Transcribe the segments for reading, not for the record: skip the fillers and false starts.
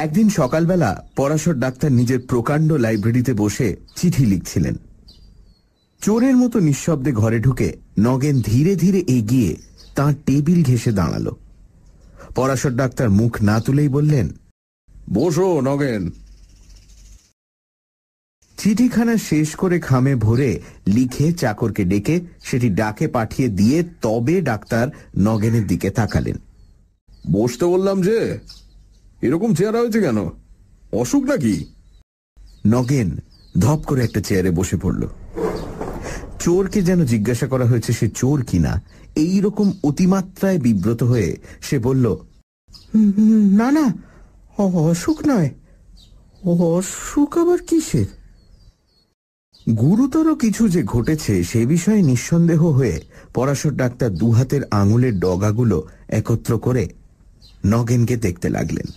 একদিন সকালবেলা পরাশর ডাক্তার নিজের প্রকাণ্ড লাইব্রেরিতে বসে চিঠি লিখছিলেন। চোরের মতো নিঃশব্দে ঘরে ঢুকে নগেন ধীরে ধীরে এগিয়ে তাঁর টেবিল ঘেঁষে দাঁড়াল। পরাশর ডাক্তার মুখ না তুলেই বললেন, বসো নগেন। চিঠিখানা শেষ করে খামে ভরে লিখে চাকরকে ডেকে সেটি ডাকে পাঠিয়ে দিয়ে তবে ডাক্তার নগেনের দিকে তাকালেন। বসতে বললাম যে, এরকম চেহারা হয়েছে কেন? অসুখ নাকি? নগেন ধপ করে একটা চেয়ারে বসে পড়ল। চোরকে যেন জিজ্ঞাসা করা হয়েছে সে চোর কিনা এইরকম অতিমাত্রায় বিব্রত হয়ে সে বলল, না না, অসুখ নয়। অসুখ আবার কিসের? গুরুতর কিছু যে ঘটেছে সে বিষয়ে নিঃসন্দেহ হয়ে পরাশর ডাক্তার দুহাতের আঙুলের ডগাগুলো একত্র করে নগেনকে দেখতে লাগলেন।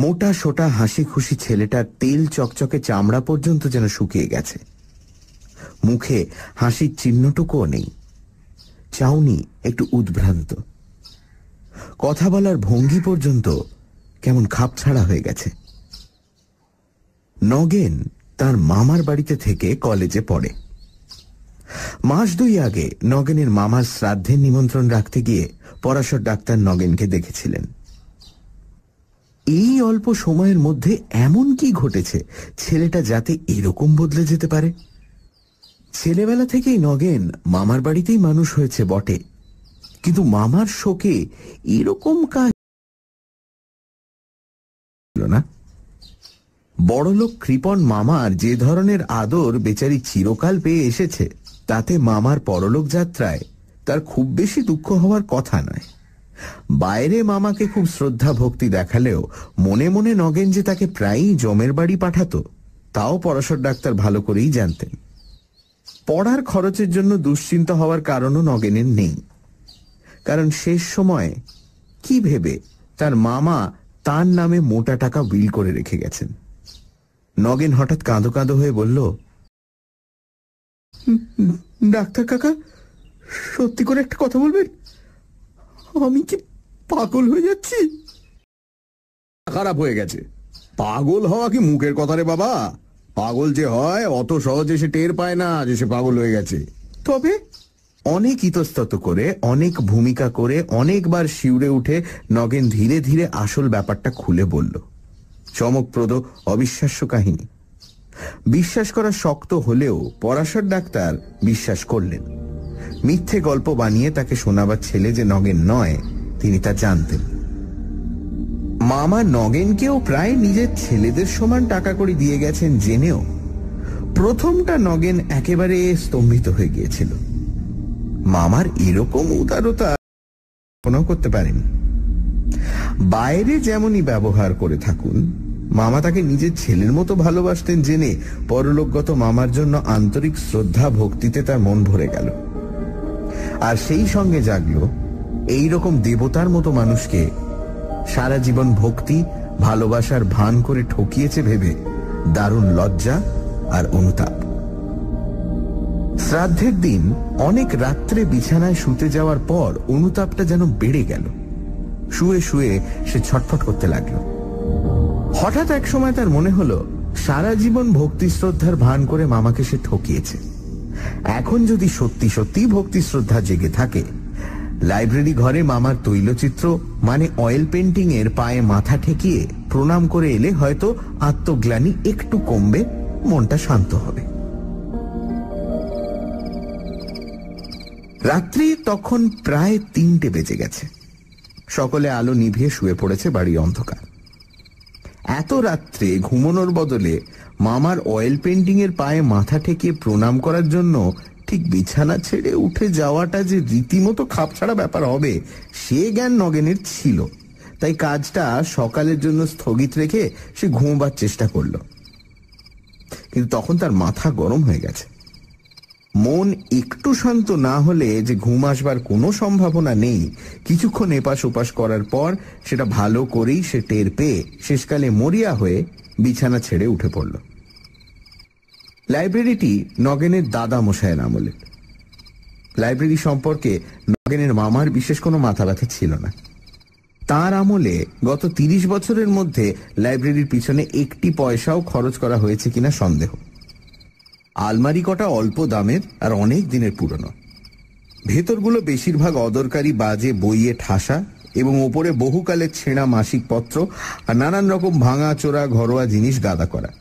মোটা সোটা হাসি খুশি ছেলেটার তেল চকচকে চামড়া পর্যন্ত যেন শুকিয়ে গেছে। মুখে হাসির চিহ্নটুকুও নেই। চাউনি একটু উদ্ভ্রান্ত। কথা বলার ভঙ্গি পর্যন্ত কেমন খাপছাড়া হয়ে গেছে। নগেন তার মামার বাড়িতে থেকে কলেজে পড়ে। মাস দুই আগে নগেনের মামার শ্রাদ্ধের নিমন্ত্রণ রাখতে গিয়ে পরাশর ডাক্তার নগেনকে দেখেছিলেন। এই অল্প সময়ের মধ্যে এমন কি ঘটেছে ছেলেটা যাতে এরকম বদলে যেতে পারে? ছেলেবেলা থেকেই নগেন মামার বাড়িতেই মানুষ হয়েছে বটে, কিন্তু মামার শোকে এরকম কাজ না। বড়লোক কৃপণ মামার যে ধরনের আদর বেচারি চিরকাল পেয়ে এসেছে তাতে মামার পরলোক যাত্রায় তার খুব বেশি দুঃখ হওয়ার কথা নয়। বাইরে মামাকে খুব শ্রদ্ধা ভক্তি দেখালেও মনে মনে নগেন যে তাকে প্রায়ই জমের বাড়ি পাঠাতো তাও পরাশর ডাক্তার ভালো করেই জানতেন। পড়ার খরচের জন্য দুশ্চিন্তা হওয়ার কারণও নগেনের নেই, কারণ শেষ সময় কি ভেবে তার মামা তার নামে মোটা টাকা বিল করে রেখে গেছেন। নগেন হঠাৎ কাঁদো কাঁদো হয়ে বলল, ডাক্তার কাকা, সত্যি করে একটা কথা বলবেন, আমি কি পাগল হয়ে যাচ্ছি? খারাপ হয়ে গেছে। পাগল হওয়া কি মুখের কথা রে বাবা? পাগল যে হয় অত সহজে সে টের পায় না যে সে পাগল হয়ে গেছে। তবে অনেক ইতস্তত করে, অনেক ভূমিকা করে, অনেকবার শিউরে উঠে নগেন ধীরে ধীরে আসল ব্যাপারটা খুলে বলল। চমকপ্রদ অবিশ্বাস্য কাহিনী। বিশ্বাস করা শক্ত হলেও পরাশর ডাক্তার বিশ্বাস করলেন। মিথ্যে গল্প বানিয়ে তাকে শোনাবার ছেলে যে নগেন নয় তিনি তা জানতেন। মামা নগেনকেও প্রায় নিজের ছেলেদের সমান টাকা করে দিয়ে গেছেন জেনেও প্রথমটা নগেন একেবারে স্তম্ভিত হয়ে গিয়েছিল। মামার এরকম উদারতা কল্পনাও করতে পারেনি। বাইরে যেমনই ব্যবহার করে থাকুন, মামা তাকে নিজের ছেলের মতো ভালোবাসতেন জেনে পরলোকগত মামার জন্য আন্তরিক শ্রদ্ধা ভক্তিতে তার মন ভরে গেল। আর সেই সঙ্গে জাগলো এইরকম দেবতার মতো মানুষকে সারা জীবন ভক্তি ভালোবাসার ভান করে ঠকিয়েছে ভেবে দারুণ লজ্জা আর অনুতাপ। শ্রাদ্ধের দিন অনেক রাত্রে বিছানায় শুতে যাওয়ার পর অনুতাপটা যেন বেড়ে গেল। শুয়ে শুয়ে সে ছটফট করতে লাগলো। হঠাৎ এক সময় তার মনে হলো সারা জীবন ভক্তি শ্রদ্ধার ভান করে মামাকে সে ঠকিয়েছে। এখন যদি সত্যি সত্যি ভক্তি শ্রদ্ধা জেগে থাকে, লাইব্রেরি ঘরে মামার তৈলচিত্র মানে অয়েল পেন্টিং এর পায়ে মাথা ঠেকিয়ে প্রণাম করে এলে হয়তো আত্মগ্লানি একটু কমবে, মনটা শান্ত হবে। রাত্রি তখন প্রায় 3টে বেজে গেছে। সকলে আলো নিভিয়ে শুয়ে পড়েছে, বাড়ি অন্ধকার। এত রাত্রে ঘুমানোর বদলে মামার অয়েল পেন্টিং এর পায়ে মাথা ঠেকিয়ে প্রণাম করার জন্য ঠিক বিছানা ছেড়ে উঠে যাওয়াটা যে রীতিমতো খাপছাড়া ব্যাপার হবে সে জ্ঞান নগেনের ছিল। তাই কাজটা সকালের জন্য স্থগিত রেখে সে ঘুমবার চেষ্টা করল। কিন্তু তখন তার মাথা গরম হয়ে গেছে। মন একটু শান্ত না হলে যে ঘুম আসবার কোনো সম্ভাবনা নেই, কিছুক্ষণ এপাশ ওপাশ করার পর সেটা ভালো করেই সে টের পেয়ে শেষকালে মরিয়া হয়ে বিছানা ছেড়ে উঠে পড়ল। লাইব্রেরিটি নগেনের দাদা মশায়ের আমলে। লাইব্রেরি সম্পর্কে নগেনের মামার বিশেষ কোনো মাথা ব্যথা ছিল না। তার আমলে গত 30 বছরের মধ্যে লাইব্রেরির পিছনে একটি পয়সাও খরচ করা হয়েছে কিনা সন্দেহ। আলমারি কটা অল্প দামের আর অনেক দিনের পুরনো। ভেতরগুলো বেশিরভাগ অদরকারি বাজে বইয়ে ঠাসা এবং ওপরে বহুকালের ছেঁড়া মাসিক পত্র আর নানান রকম ভাঙা চোরা ঘরোয়া জিনিস গাদা করা।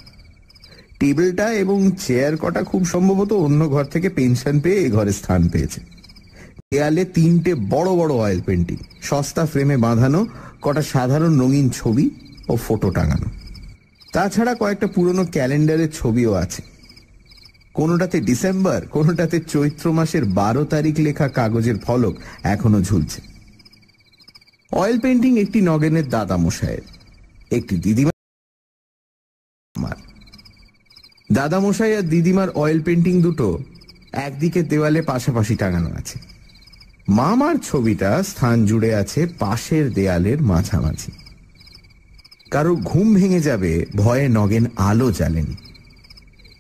টেবিলটা এবং চেয়ার কটা খুব সম্ভবত অন্য ঘর থেকে পেনশন পেয়ে এ ঘরে স্থান পেয়েছে। দেয়ালে 3টে বড় বড় অয়েল পেন্টিং, সস্তা ফ্রেমে বাঁধানো কটা সাধারণ রঙিন ছবি ও ফটো টাঙানো। তাছাড়া কয়েকটা পুরনো ক্যালেন্ডারের ছবিও আছে। কোনোটাতে ডিসেম্বর, কোনোটাতে চৈত্র মাসের 12 তারিখ লেখা কাগজের ফলক এখনো ঝুলছে। অয়েল পেন্টিং একটি নগেনের দাদা মশাইয়ের, একটি দিদিমার। দাদা মশাই আর দিদিমার অয়েল পেন্টিং দুটো একদিকে দেওয়ালে পাশাপাশি টাঙানো আছে। মামার ছবিটা স্থান জুড়ে আছে পাশের দেয়ালের মাঝামাঝি। কারো ঘুম ভেঙে যাবে ভয়ে নগেন আলো জ্বালেনি,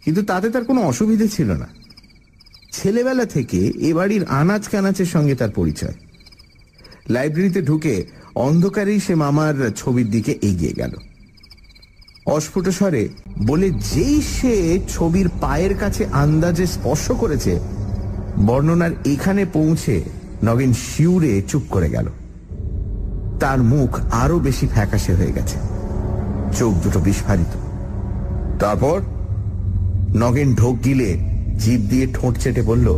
কিন্তু তাতে তার কোনো অসুবিধে ছিল না। ছেলেবেলা থেকে এ বাড়ির আনাচ কানাচের সঙ্গে তার পরিচয়। লাইব্রেরিতে ঢুকে অন্ধকারেই সে মামার ছবির দিকে এগিয়ে গেল। অস্ফুট স্বরে বলে যেই সে ছবির পায়ের কাছে আন্দাজে স্পর্শ করেছে, বর্ণনার এখানে পৌঁছে নগেন শিউরে চুপ করে গেল। তার মুখ আরো বেশি ফ্যাকাশে হয়ে গেছে, চোখ দুটো বিস্ফারিত। তারপর নগেন ঢোক গিলে জিভ দিয়ে ঠোঁট চেটে বলল,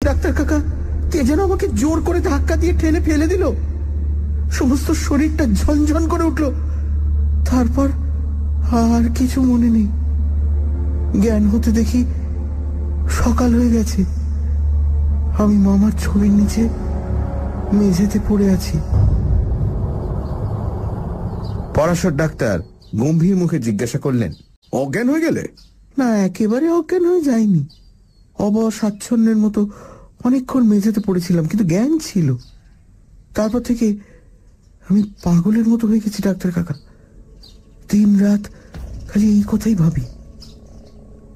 ডাক্তার কাকা, কে যেন আমাকে জোর করে ধাক্কা দিয়ে ঠেলে ফেলে দিল। সমস্ত শরীরটা ঝনঝন করে উঠল। তারপর আর কিছু মনে নেই। জ্ঞান হতে দেখি সকাল হয়ে গেছে। আমি মামার ছবির নিচে মেঝেতে পড়ে আছি। পরাশর ডাক্তার গম্ভীর মুখে জিজ্ঞাসা করলেন, অজ্ঞান হয়ে গেলে? না, একেবারে অজ্ঞান হয়ে যায়নি। অবসাচ্ছন্নের মতো অনেকক্ষণ মেঝেতে পড়েছিলাম, কিন্তু জ্ঞান ছিল। তারপর থেকে আমি পাগলের মতো হয়ে গেছি ডাক্তার কাকা। দিন রাত খালি এই কথাই ভাবি।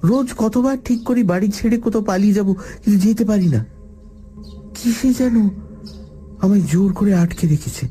রোজ কতবার ঠিক করি বাড়ি ছেড়ে কোথাও পালিয়ে যাব, কিন্তু যেতে পারি না। কিসে যেন আমায় জোর করে আটকে রেখেছে।